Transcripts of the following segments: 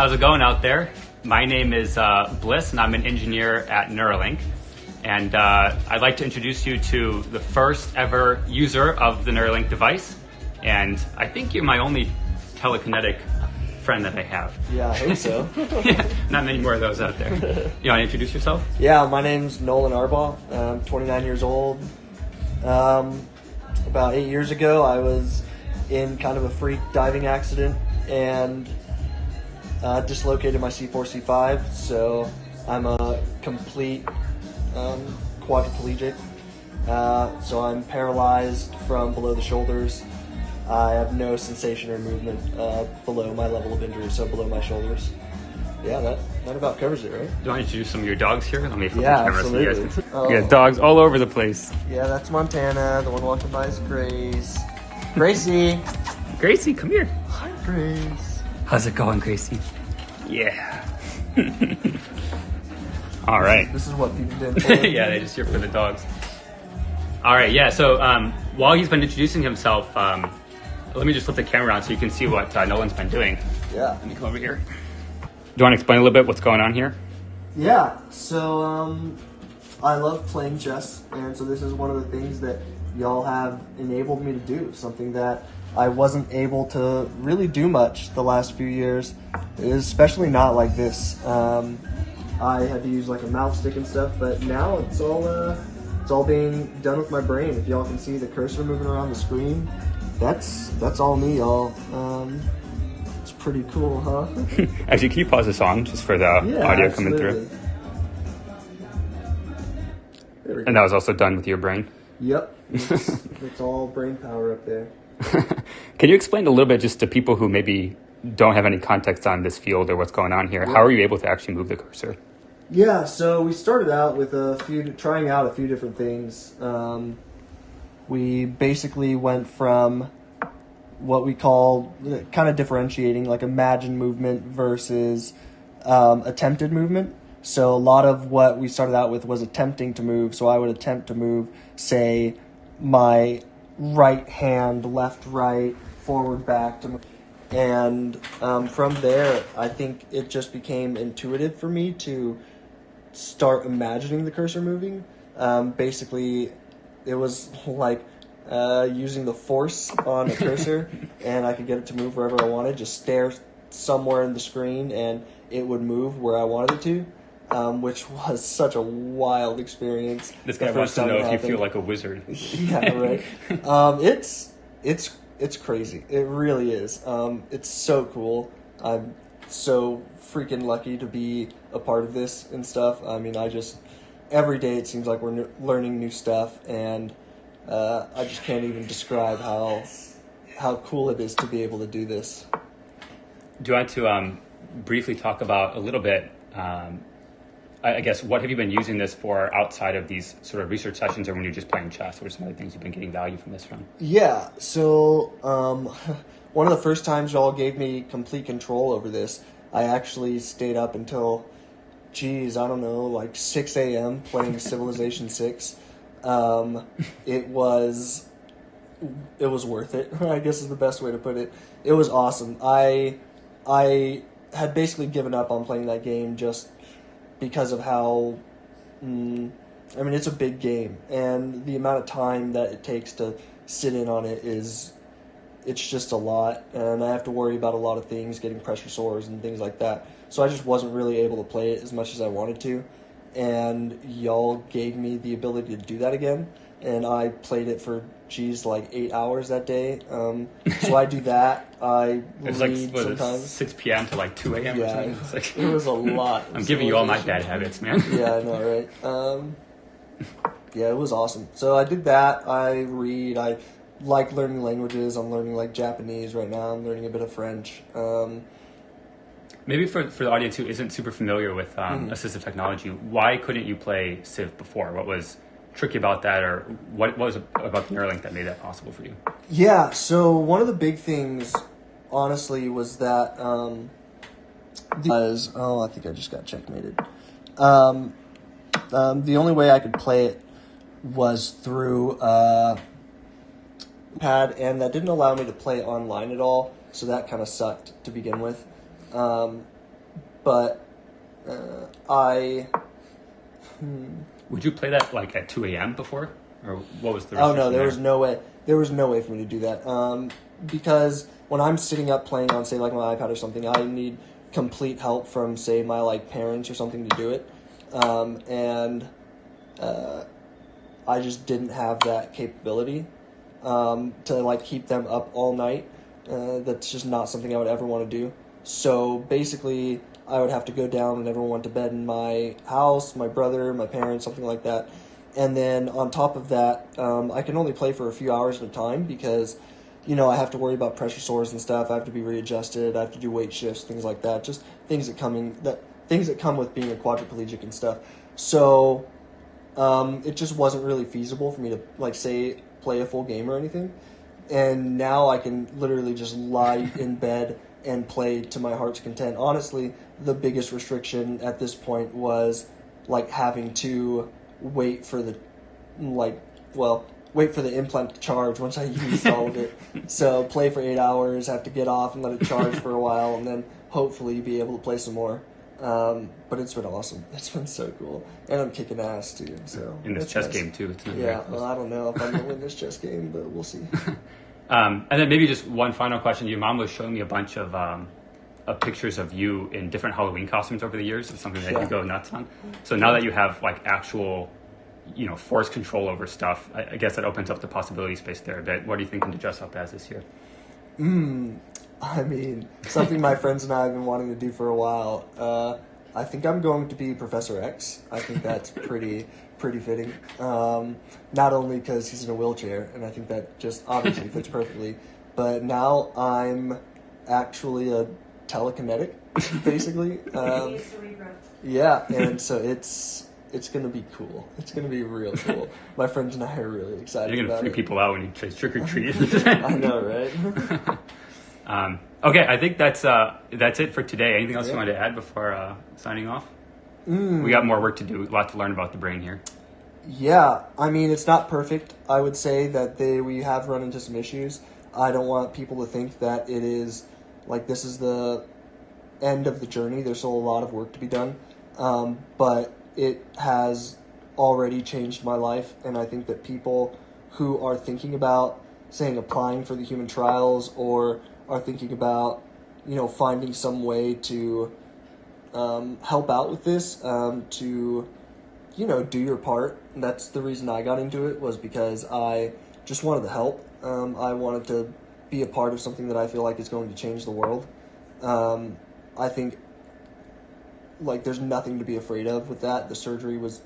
how's it going out there? My name is Bliss, and I'm an engineer at Neuralink. And I'd like to introduce you to the first ever user of the Neuralink device. And I think you're my only telekinetic friend that I have. Yeah, I hope so. Yeah, not many more of those out there. You want to introduce yourself? Yeah, my name's Nolan Arbaugh. I'm 29 years old. About 8 years ago, I was in kind of a freak diving accident and dislocated my C4, C5. So I'm a complete quadriplegic. So I'm paralyzed from below the shoulders. I have no sensation or movement below my level of injury, so below my shoulders. Yeah, that about covers it, right? Do you want to introduce some of your dogs here? Let me flip Yeah, the camera absolutely. so you guys can see. We got dogs all over the place. Yeah, that's Montana. The one walking by is Grace. Gracie! Gracie, come here. Hi, Grace. How's it going, Gracie? Yeah. All right. This is what people did for me. Yeah, they just here for the dogs. All right, yeah, so while he's been introducing himself, let me just flip the camera around so you can see what Nolan's been doing. Yeah. Let me come over here. Do you want to explain a little bit what's going on here? Yeah, so I love playing chess, and so this is one of the things that y'all have enabled me to do, something that I wasn't able to really do much the last few years, especially not like this. I had to use like a mouse stick and stuff, but now it's all being done with my brain. If y'all can see the cursor moving around the screen, that's all me, y'all. It's pretty cool, huh? Actually, can you pause the song just for the audio coming through? There we go. And that was also done with your brain? Yep. It's all brain power up there. Can you explain a little bit just to people who maybe don't have any context on this field or what's going on here? Yeah. How are you able to actually move the cursor? Yeah, so we started out with trying out a few different things. We basically went from what we call kind of differentiating like imagined movement versus attempted movement. So a lot of what we started out with was attempting to move. So I would attempt to move, say, my right hand, left, right, forward, back to move. And from there, I think it just became intuitive for me to start imagining the cursor moving. Basically, it was like using the force on a cursor, and I could get it to move wherever I wanted. Just stare somewhere in the screen, and it would move where I wanted it to, which was such a wild experience. This guy wants to know if you feel like a wizard. Yeah, right. It's crazy. It really is. It's so cool. I'm so freaking lucky to be a part of this and stuff. I mean, every day it seems like we're learning new stuff, and I just can't even describe how cool it is to be able to do this. Do you want to briefly talk about a little bit, I guess, what have you been using this for outside of these sort of research sessions or when you're just playing chess? What are some of the things you've been getting value from this from? Yeah, so one of the first times y'all gave me complete control over this, I actually stayed up until, I don't know, like 6 a.m. playing Civilization 6. It was worth it, I guess is the best way to put it. It was awesome. I had basically given up on playing that game just because of how, it's a big game, and the amount of time that it takes to sit in on it it's just a lot, and I have to worry about a lot of things, getting pressure sores and things like that. So I just wasn't really able to play it as much as I wanted to, and y'all gave me the ability to do that again, and I played it for, like 8 hours that day. So I do that. I It's read like sometimes. 6 p.m. to like 2 a.m. or Yeah, something. It's like, it was a lot. I'm giving you all my bad habits, man. Yeah, I know, right? Yeah, it was awesome. So I did that. I read. I like learning languages. I'm learning like Japanese right now. I'm learning a bit of French. Maybe for the audience who isn't super familiar with assistive technology, why couldn't you play Civ before? What was tricky about that, or what was it about the Neuralink that made that possible for you? Yeah, so one of the big things, honestly, was that I think I just got checkmated. The only way I could play it was through pad, and that didn't allow me to play online at all, so that kind of sucked to begin with. but I. Would you play that like at 2 a.m. before, or what was the? Oh no, there there? was no way. There was no way for me to do that. Because when I'm sitting up playing on, say, like my iPad or something, I need complete help from, say, my like parents or something to do it, and I just didn't have that capability to like keep them up all night. That's just not something I would ever want to do. So basically, I would have to go down and everyone went to bed in my house, my brother, my parents, something like that. And then on top of that, I can only play for a few hours at a time because, I have to worry about pressure sores and stuff. I have to be readjusted. I have to do weight shifts, things like that. Just things that come with being a quadriplegic and stuff. So it just wasn't really feasible for me to, like, say, play a full game or anything. And now I can literally just lie in bed and play to my heart's content. Honestly, the biggest restriction at this point was like having to wait for the implant to charge once I used all of it. So play for 8 hours, have to get off and let it charge for a while, and then hopefully be able to play some more. But it's been awesome. It's been so cool, and I'm kicking ass too. So in this chess game too. It's yeah, well, I don't know if I'm gonna win this chess game, but we'll see. And then maybe just one final question. Your mom was showing me a bunch of pictures of you in different Halloween costumes over the years. It's something that you go nuts on. So now that you have like actual, force control over stuff, I guess that opens up the possibility space there a bit. What are you thinking to dress up as this year? I mean, something my friends and I have been wanting to do for a while. I think I'm going to be Professor X. I think that's pretty fitting. Not only because he's in a wheelchair, and I think that just obviously fits perfectly, but now I'm actually a telekinetic, basically. Yeah, and so it's going to be cool. It's going to be real cool. My friends and I are really excited. You're going to freak people out when you say trick or treat. I know, right? Okay, I think that's it for today. Anything else you wanted to add before signing off? We got more work to do. A lot to learn about the brain here. Yeah, I mean, it's not perfect. I would say that we have run into some issues. I don't want people to think that it is, like, this is the end of the journey. There's still a lot of work to be done. But it has already changed my life, and I think that people who are thinking about, saying, applying for the human trials or are thinking about, finding some way to help out with this, to, do your part. And that's the reason I got into it, was because I just wanted to help. I wanted to be a part of something that I feel like is going to change the world. I think, like, there's nothing to be afraid of with that. The surgery was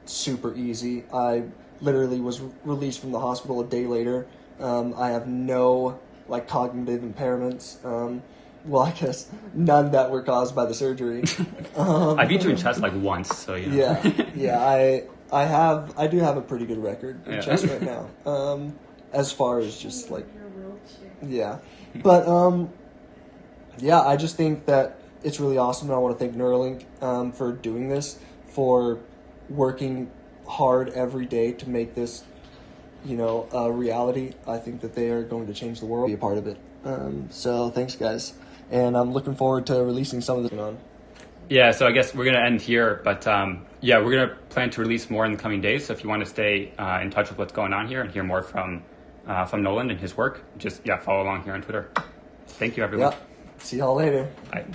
super easy. I literally was released from the hospital a day later. I have no, like, cognitive impairments. Well, I guess none that were caused by the surgery. I beat you in chess like once, so yeah. I do have a pretty good record in chess right now. As far as just like, yeah, but I just think that it's really awesome, and I want to thank Neuralink for doing this, for working hard every day to make this, a reality. I think that they are going to change the world, be a part of it. So thanks, guys. And I'm looking forward to releasing some of this on. Yeah, so I guess we're going to end here, but we're going to plan to release more in the coming days. So if you want to stay in touch with what's going on here and hear more from Nolan and his work, just follow along here on Twitter. Thank you, everyone. Yeah. See y'all later. Bye.